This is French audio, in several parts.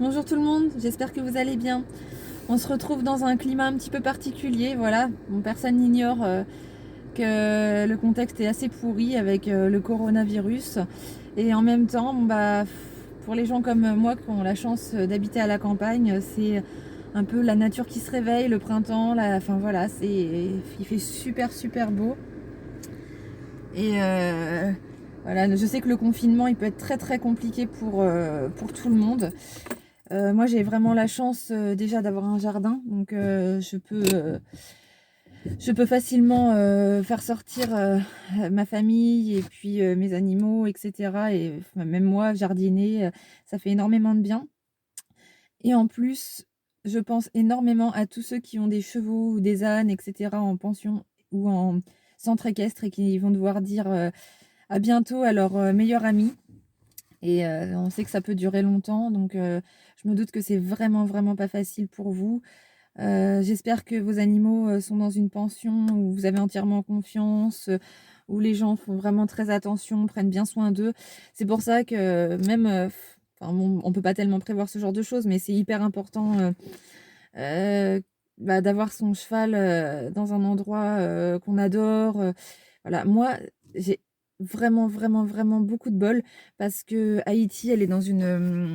Bonjour tout le monde, j'espère que vous allez bien. On se retrouve dans un climat un petit peu particulier, voilà. Bon, personne n'ignore que le contexte est assez pourri avec le coronavirus. Et en même temps, pour les gens comme moi qui ont la chance d'habiter à la campagne, c'est un peu la nature qui se réveille, le printemps, enfin voilà, il fait super super beau. Et voilà, je sais que le confinement, il peut être très très compliqué pour tout le monde. Moi, j'ai vraiment la chance déjà d'avoir un jardin, donc je peux facilement faire sortir ma famille et puis mes animaux, etc. Et enfin, même moi, jardiner, ça fait énormément de bien. Et en plus, je pense énormément à tous ceux qui ont des chevaux ou des ânes, etc. en pension ou en centre équestre et qui vont devoir dire à bientôt à leur meilleur ami. Et on sait que ça peut durer longtemps, donc je me doute que c'est vraiment, vraiment pas facile pour vous. J'espère que vos animaux sont dans une pension où vous avez entièrement confiance, où les gens font vraiment très attention, prennent bien soin d'eux. C'est pour ça que même, enfin bon, on peut pas tellement prévoir ce genre de choses, mais c'est hyper important d'avoir son cheval dans un endroit qu'on adore. Voilà, moi, j'ai vraiment, vraiment, vraiment beaucoup de bol parce que Haïti, elle est dans une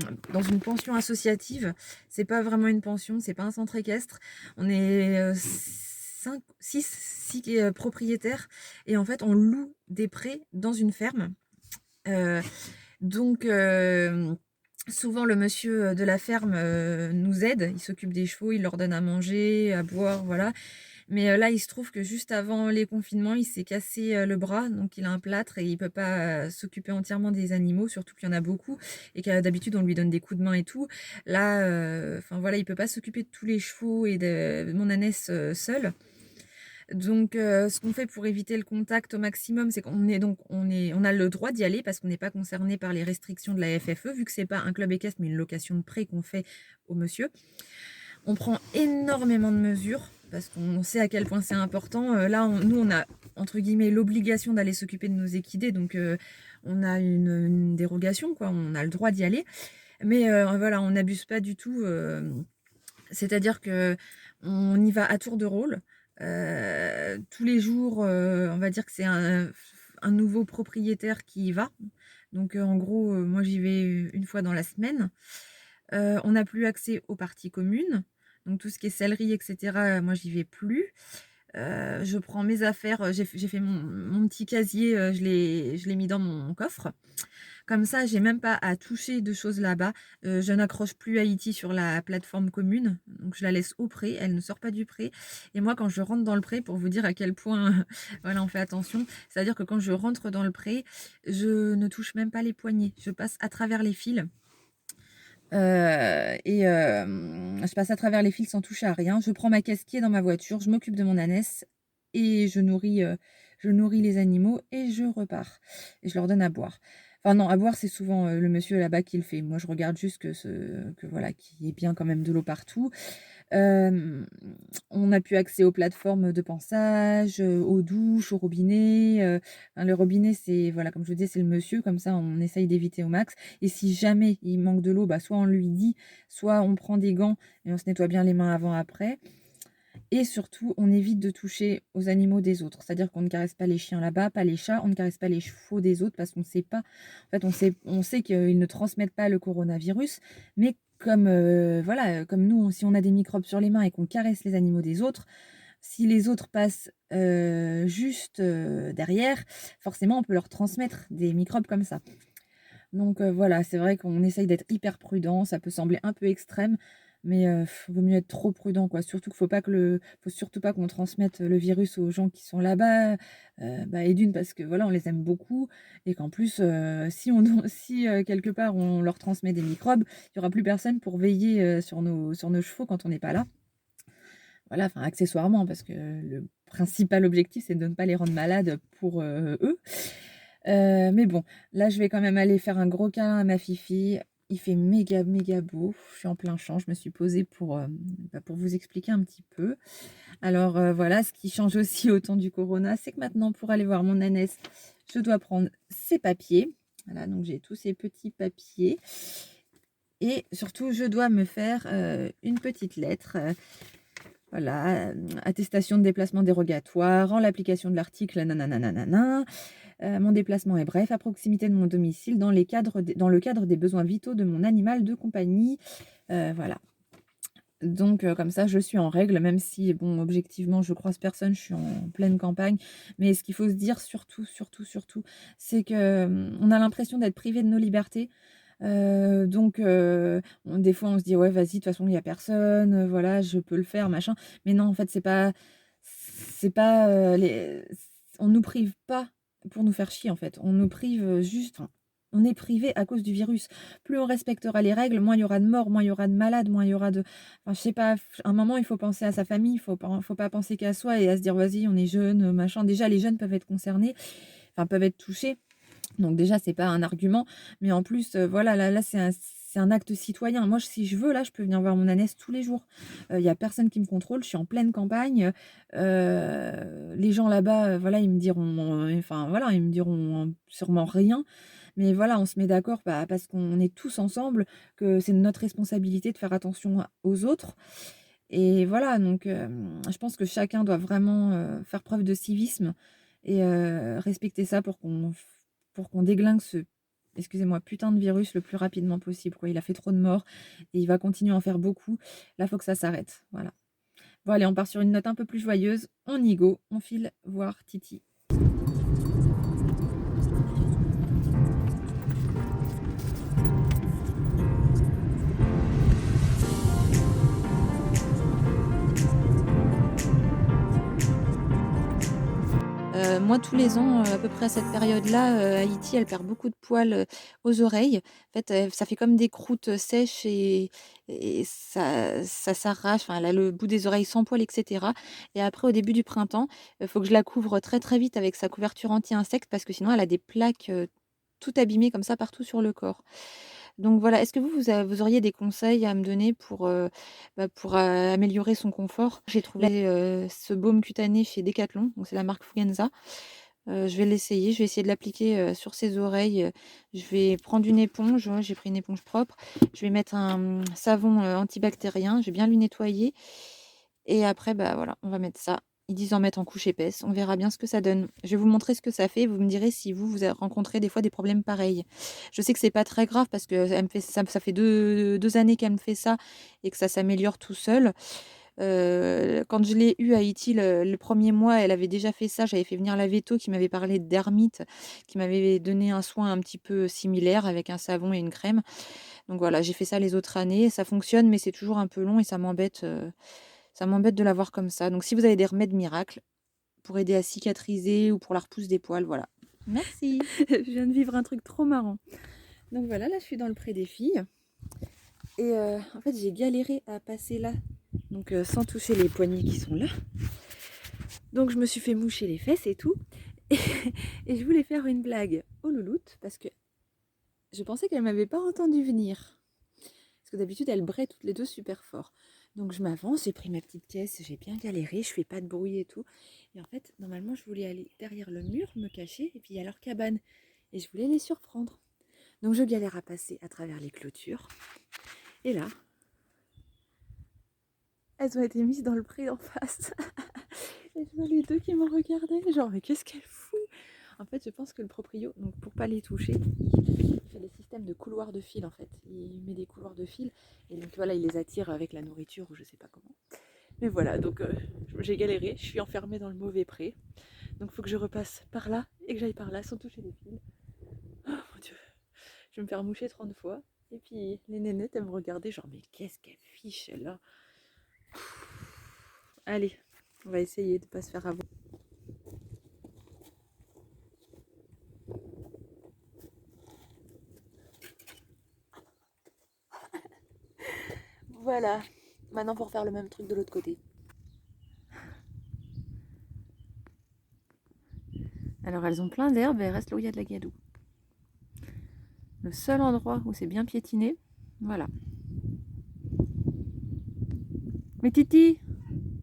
pension associative. C'est pas vraiment une pension, c'est pas un centre équestre. On est 6 propriétaires et en fait, on loue des prés dans une ferme. Euh, donc, souvent, le monsieur de la ferme nous aide. Il s'occupe des chevaux, il leur donne à manger, à boire, voilà. Mais là, il se trouve que juste avant les confinements, il s'est cassé le bras, donc il a un plâtre et il peut pas s'occuper entièrement des animaux, surtout qu'il y en a beaucoup et que d'habitude on lui donne des coups de main et tout. Là, enfin voilà, il peut pas s'occuper de tous les chevaux et de mon ânesse seul. Donc, ce qu'on fait pour éviter le contact au maximum, c'est on a le droit d'y aller parce qu'on n'est pas concerné par les restrictions de la FFE, vu que c'est pas un club équestre, mais une location de prêt qu'on fait au monsieur. On prend énormément de mesures parce qu'on sait à quel point c'est important. Là, nous, on a entre guillemets l'obligation d'aller s'occuper de nos équidés, donc on a une dérogation, quoi. On a le droit d'y aller, mais voilà, on n'abuse pas du tout. C'est-à-dire que on y va à tour de rôle. Tous les jours, on va dire que c'est un nouveau propriétaire qui y va. Donc en gros, moi j'y vais une fois dans la semaine. On n'a plus accès aux parties communes. Donc tout ce qui est sellerie, etc., moi j'y vais plus. Je prends mes affaires, j'ai fait mon petit casier, je l'ai mis dans mon coffre. Comme ça, j'ai même pas à toucher de choses là-bas. Je n'accroche plus Haïti sur la plateforme commune, donc je la laisse au pré, elle ne sort pas du pré. Et moi, quand je rentre dans le pré, pour vous dire à quel point voilà, on fait attention, c'est-à-dire que quand je rentre dans le pré, je ne touche même pas les poignets. Je passe à travers les fils. Je passe à travers les fils sans toucher à rien. Je prends ma caisse qui est dans ma voiture, je m'occupe de mon ânesse et je nourris les animaux et je repars. Et je leur donne à boire. Enfin non, à boire, c'est souvent le monsieur là-bas qui le fait. Moi, je regarde juste que voilà, qu'il y ait bien quand même de l'eau partout. Hem, on n'a plus accès aux plateformes de pansage, aux douches, au robinet, enfin le robinet, c'est voilà, comme je vous disais, c'est le monsieur, comme ça on essaye d'éviter au max et si jamais il manque de l'eau, bah, soit on lui dit, soit on prend des gants et on se nettoie bien les mains avant, après et surtout, on évite de toucher aux animaux des autres. C'est-à-dire qu'on ne caresse pas les chiens là-bas, pas les chats, on ne caresse pas les chevaux des autres parce qu'on ne sait pas en fait, on sait qu'ils ne transmettent pas le coronavirus, mais comme, voilà, comme nous, si on a des microbes sur les mains et qu'on caresse les animaux des autres, si les autres passent, juste, derrière, forcément, on peut leur transmettre des microbes comme ça. Donc voilà, c'est vrai qu'on essaye d'être hyper prudent, ça peut sembler un peu extrême, mais vaut mieux être trop prudent, quoi. Surtout qu'il faut surtout pas qu'on transmette le virus aux gens qui sont là-bas, et d'une parce que voilà, on les aime beaucoup et qu'en plus, si quelque part on leur transmet des microbes, il y aura plus personne pour veiller, sur nos chevaux quand on n'est pas là. Voilà, enfin accessoirement parce que le principal objectif, c'est de ne pas les rendre malades pour, eux. Mais bon, là, je vais quand même aller faire un gros câlin à ma fifi. Il fait méga, méga beau. Je suis en plein champ. Je me suis posée pour vous expliquer un petit peu. Alors, voilà, ce qui change aussi au temps du corona, c'est que maintenant, pour aller voir mon ânesse, je dois prendre ses papiers. Voilà, donc j'ai tous ces petits papiers. Et surtout, je dois me faire une petite lettre. Voilà, attestation de déplacement dérogatoire, en l'application de l'article nananananana. Mon déplacement est bref, à proximité de mon domicile, dans le cadre des besoins vitaux de mon animal de compagnie. Voilà. Donc comme ça, je suis en règle, même si, bon, objectivement, je croise personne, je suis en pleine campagne. Mais ce qu'il faut se dire surtout, c'est que, on a l'impression d'être privé de nos libertés. Donc des fois, on se dit: «Ouais, vas-y, de toute façon, il y a personne, voilà, je peux le faire, machin». Mais non, en fait, c'est pas, on nous prive pas pour nous faire chier, en fait. On nous prive, juste enfin, on est privé à cause du virus. Plus on respectera les règles, moins il y aura de morts, moins il y aura de malades, moins il y aura de enfin, je sais pas, à un moment, il faut penser à sa famille, faut pas penser qu'à soi et à se dire: «Vas-y, on est jeunes, machin». Déjà, les jeunes peuvent être concernés, enfin, peuvent être touchés. Donc déjà, c'est pas un argument, mais en plus, voilà, là, c'est un acte citoyen. Moi, si je veux, là, je peux venir voir mon ânesse tous les jours. Il y a personne qui me contrôle, je suis en pleine campagne. Les gens là-bas, voilà, ils me diront, enfin, voilà, ils me diront sûrement rien. Mais voilà, on se met d'accord, bah, parce qu'on est tous ensemble, que c'est notre responsabilité de faire attention aux autres. Et voilà, donc je pense que chacun doit vraiment, faire preuve de civisme et respecter ça pour qu'on déglingue ce, excusez-moi, putain de virus le plus rapidement possible, quoi. Il a fait trop de morts et il va continuer à en faire beaucoup. Là, faut que ça s'arrête, voilà. Bon allez, on part sur une note un peu plus joyeuse. On y go, on file voir Titi. Moi, tous les ans, à peu près à cette période-là, Haïti, elle perd beaucoup de poils, aux oreilles. En fait, ça fait comme des croûtes, sèches et ça s'arrache. Enfin, elle a le bout des oreilles sans poils et cetera et après, au début du printemps, faut que je la couvre très, très vite avec sa couverture anti-insectes parce que sinon elle a des plaques, tout abîmées comme ça partout sur le corps. Donc voilà, est-ce que vous auriez des conseils à me donner pour améliorer son confort? J'ai trouvé, ce baume cutané chez Decathlon, donc c'est la marque Fugenza. Je vais l'essayer, je vais essayer de l'appliquer, sur ses oreilles, je vais prendre une éponge, ouais, j'ai pris une éponge propre. Je vais mettre un, savon, antibactérien, je vais bien lui nettoyer et après, bah, voilà, on va mettre ça. Ils disent en mettre en couche épaisse, on verra bien ce que ça donne. Je vais vous montrer ce que ça fait, vous me direz si vous avez rencontré des fois des problèmes pareils. Je sais que c'est pas très grave parce qu'elle me fait ça fait 2 années qu'elle me fait ça et que ça s'améliore tout seul. Quand je l'ai eu à Haïti le 1er mois, elle avait déjà fait ça. J'avais fait venir la véto qui m'avait parlé d'hermite, qui m'avait donné un soin un petit peu similaire avec un savon et une crème. Donc voilà, j'ai fait ça les autres années. Ça fonctionne, mais c'est toujours un peu long et ça m'embête de l'avoir comme ça. Donc si vous avez des remèdes miracles pour aider à cicatriser ou pour la repousse des poils, voilà. Merci. Je viens de vivre un truc trop marrant. Donc voilà, là je suis dans le pré des filles. Et en fait j'ai galéré à passer là, donc sans toucher les poignets qui sont là. Donc je me suis fait moucher les fesses et tout. Et, et je voulais faire une blague aux louloutes parce que je pensais qu'elles m'avaient pas entendu venir. Parce que d'habitude elles braient toutes les deux super fort. Donc je m'avance, j'ai pris ma petite caisse, j'ai bien galéré, je fais pas de bruit et tout. Et en fait, normalement je voulais aller derrière le mur, me cacher, et puis il y a leur cabane. Et je voulais les surprendre. Donc je galère à passer à travers les clôtures. Et là, elles ont été mises dans le pré d'en face. Et je vois les deux qui m'ont regardé, genre mais qu'est-ce qu'elle fout? En fait, je pense que le proprio, donc pour pas les toucher, il fait des systèmes de couloirs de fil en fait. Il met des couloirs de fil et donc voilà, il les attire avec la nourriture ou je sais pas comment. Mais voilà, donc j'ai galéré, je suis enfermée dans le mauvais pré. Donc il faut que je repasse par là et que j'aille par là sans toucher les fils. Oh mon dieu, je vais me faire moucher 30 fois. Et puis les nénettes, elles me regardaient genre mais qu'est-ce qu'elle fiche là? Allez, on va essayer de pas se faire avoir. Voilà, maintenant pour faire le même truc de l'autre côté. Alors elles ont plein d'herbes et elles restent là où il y a de la gadoue. Le seul endroit où c'est bien piétiné, voilà. Mais Titi,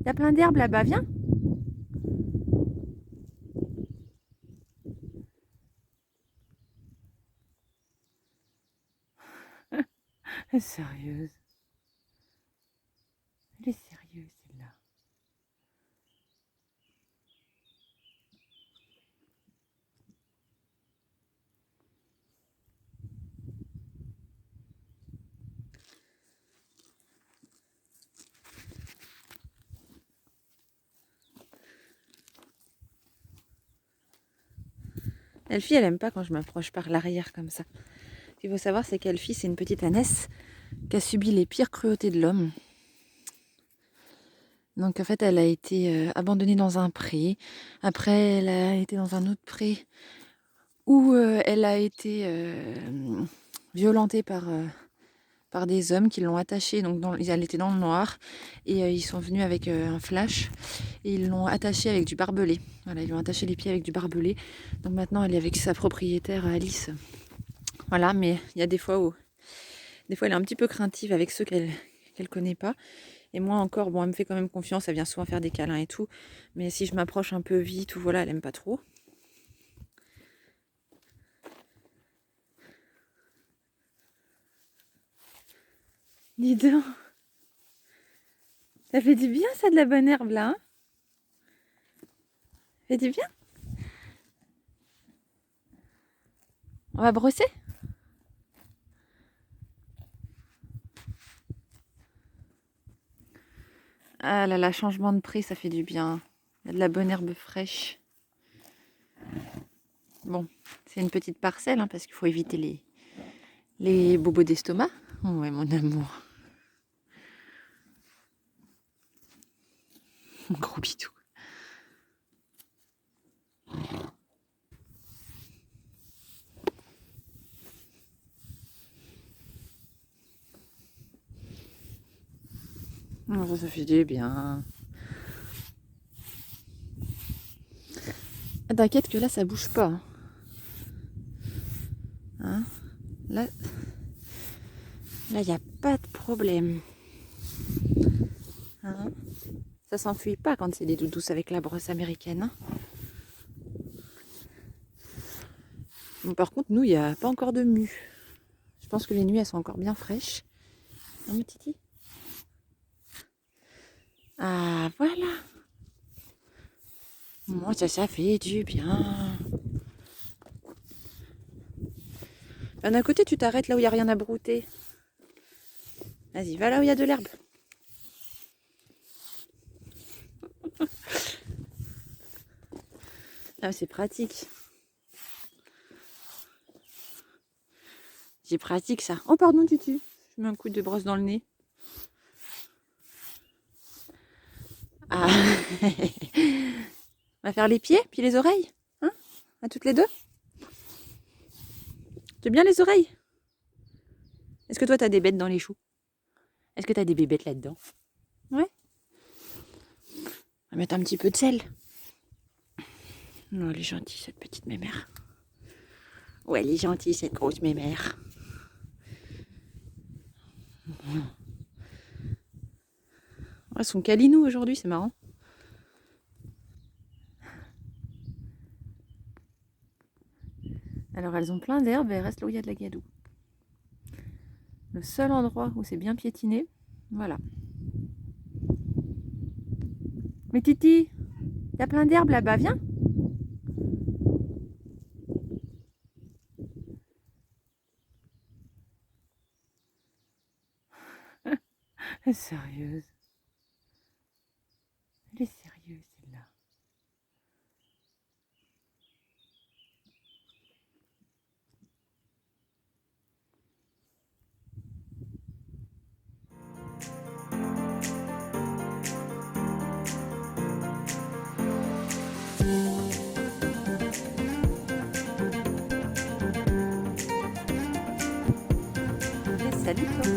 il y a plein d'herbes là-bas, viens. Sérieuse. Elle est sérieuse, celle-là. Elfie, elle aime pas quand je m'approche par l'arrière comme ça. Ce qu'il faut savoir, c'est qu'Elfie, c'est une petite ânesse qui a subi les pires cruautés de l'homme. Donc en fait, elle a été abandonnée dans un pré. Après, elle a été dans un autre pré où elle a été violentée par des hommes qui l'ont attachée. Donc elle était dans le noir et ils sont venus avec un flash et ils l'ont attachée avec du barbelé. Voilà, ils lui ont attaché les pieds avec du barbelé. Donc maintenant, elle est avec sa propriétaire Alice. Voilà, mais il y a des fois où elle est un petit peu craintive avec ceux qu'elle connaît pas. Et moi encore, bon, elle me fait quand même confiance, elle vient souvent faire des câlins et tout. Mais si je m'approche un peu vite ou voilà, elle aime pas trop. Dis donc. Ça fait du bien ça de la bonne herbe là, hein? Ça fait du bien. On va brosser? Ah là là, changement de prix, ça fait du bien. Il y a de la bonne herbe fraîche. Bon, c'est une petite parcelle, hein, parce qu'il faut éviter les bobos d'estomac. Oh ouais, mon amour. Mon gros bidou. Oh, ça fait du bien. T'inquiète que là, ça bouge pas. Hein, là, il n'y a pas de problème. Hein, ça s'enfuit pas quand c'est des doudous avec la brosse américaine. Hein. Bon, par contre, nous, il n'y a pas encore de mue. Je pense que les nuits, elles sont encore bien fraîches. Hein, mon titi? Ah, voilà. Moi, ça fait du bien. D'un côté, tu t'arrêtes là où il n'y a rien à brouter. Vas-y, va là où il y a de l'herbe. Ah, c'est pratique. C'est pratique ça. Oh, pardon, Tutu. Je mets un coup de brosse dans le nez. Ah. On va faire les pieds, puis les oreilles. Hein? À toutes les deux. Tu aimes bien les oreilles? Est-ce que toi, t'as des bêtes dans les choux? Est-ce que t'as des bébêtes là-dedans? Ouais. On va mettre un petit peu de sel. Oh, elle est gentille, cette petite mémère. Ouais, elle est gentille, cette grosse mémère. Elles sont câlinous aujourd'hui, c'est marrant. Alors, elles ont plein d'herbes et elles restent là où il y a de la gadoue. Le seul endroit où c'est bien piétiné, voilà. Mais Titi, il y a plein d'herbes là-bas, viens. Elle est sérieuse. Elle est sérieuse, celle-là. Salut toi.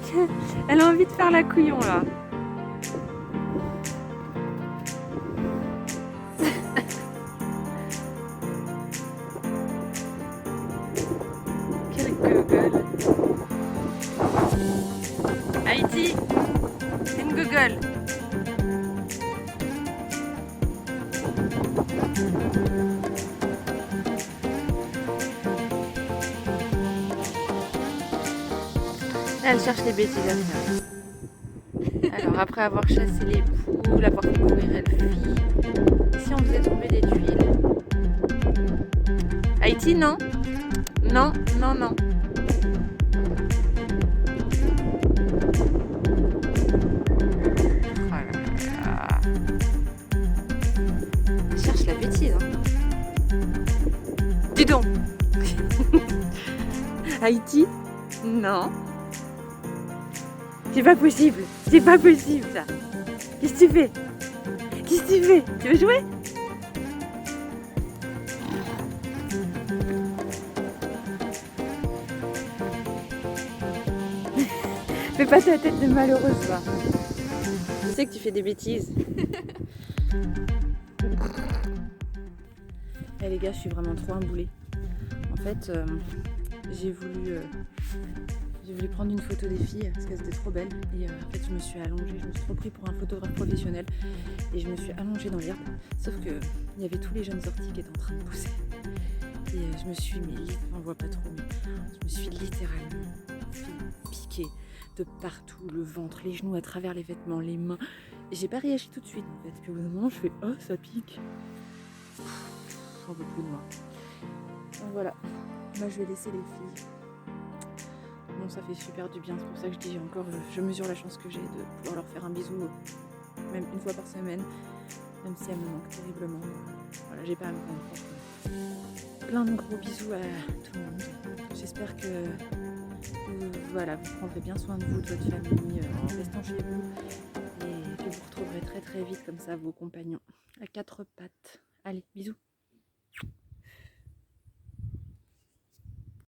qu'elle a envie de faire la couillon là. Quelle gueule. Haïti, c'est une gueule. Elle cherche les bêtises à faire. Alors après avoir chassé les poules, avoir fait courir Elfie, si on faisait tomber des tuiles. Haïti, non? Non, non, non. Oh là là. Elle cherche la bêtise, hein. Dis donc. Haïti? Non. C'est pas possible, c'est pas possible ça. Qu'est-ce que tu fais? Qu'est-ce que tu fais? Tu veux jouer? Fais pas ta tête de malheureuse va. Je sais que tu fais des bêtises. Eh les gars, je suis vraiment trop imboulée. En fait, j'ai voulu prendre une photo des filles parce qu'elles étaient trop belles et en fait je me suis allongée, je me suis trop pris pour un photographe professionnel et je me suis allongée dans l'herbe, sauf que il y avait tous les jeunes orties qui étaient en train de pousser et je me suis on voit pas trop mais je me suis littéralement piquée de partout, le ventre, les genoux, à travers les vêtements, les mains, et j'ai pas réagi tout de suite en fait, puis au bout d'un moment je fais oh ça pique, j'en veux plus de moi. Donc voilà, moi je vais laisser les filles. Bon, ça fait super du bien, c'est pour ça que je dis je mesure la chance que j'ai de pouvoir leur faire un bisou, même une fois par semaine, même si elles me manquent terriblement. Voilà, j'ai pas à me prendre. Plein de gros bisous à tout le monde. J'espère que vous prendrez bien soin de vous, de votre famille, en restant chez vous, et que vous retrouverez très très vite comme ça vos compagnons à quatre pattes. Allez, bisous.